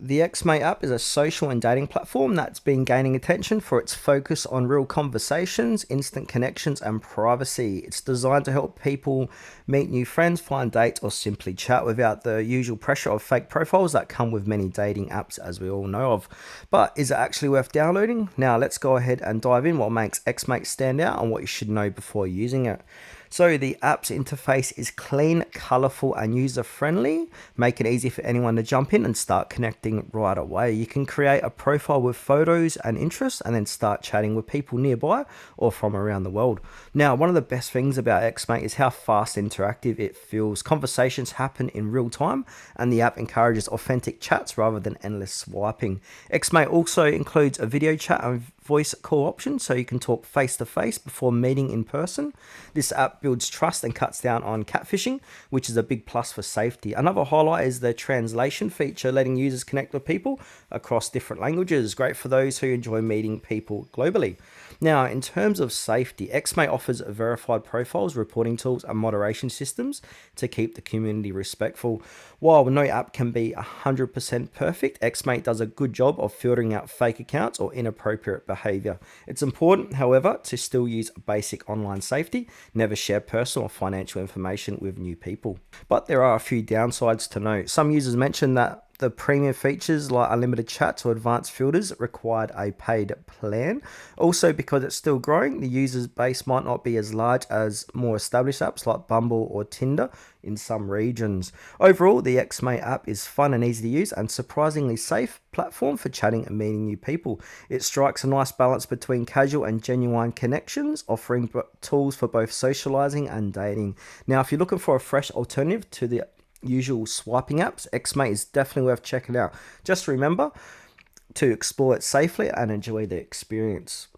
The xMate app is a social and dating platform that's been gaining attention for its focus on real conversations, instant connections, and privacy. It's designed to help people meet new friends, find dates, or simply chat without the usual pressure of fake profiles that come with many dating apps, as we all know of. But is it actually worth downloading? Now, let's go ahead and dive in what makes xMate stand out and what you should know before using it. So the app's interface is clean, colorful, and user-friendly, making it easy for anyone to jump in and start connecting right away. You can create a profile with photos and interests and then start chatting with people nearby or from around the world. Now, one of the best things about xMate is how fast and interactive it feels. Conversations happen in real time, and the app encourages authentic chats rather than endless swiping. xMate also includes a video chat and voice call option, so you can talk face to face before meeting in person. This app builds trust and cuts down on catfishing, which is a big plus for safety. Another highlight is the translation feature, letting users connect with people across different languages. Great for those who enjoy meeting people globally. Now, in terms of safety, xMate offers verified profiles, reporting tools, and moderation systems to keep the community respectful. While no app can be 100% perfect, xMate does a good job of filtering out fake accounts or inappropriate behavior. It's important, however, to still use basic online safety, never share personal or financial information with new people. But there are a few downsides to note. Some users mention that the premium features like unlimited chats or advanced filters required a paid plan. Also, because it's still growing, the user base might not be as large as more established apps like Bumble or Tinder in some regions. Overall, the xMate app is fun and easy to use and surprisingly safe platform for chatting and meeting new people. It strikes a nice balance between casual and genuine connections, offering tools for both socializing and dating. Now, if you're looking for a fresh alternative to the usual swiping apps, xMate is definitely worth checking out. Just remember to explore it safely and enjoy the experience.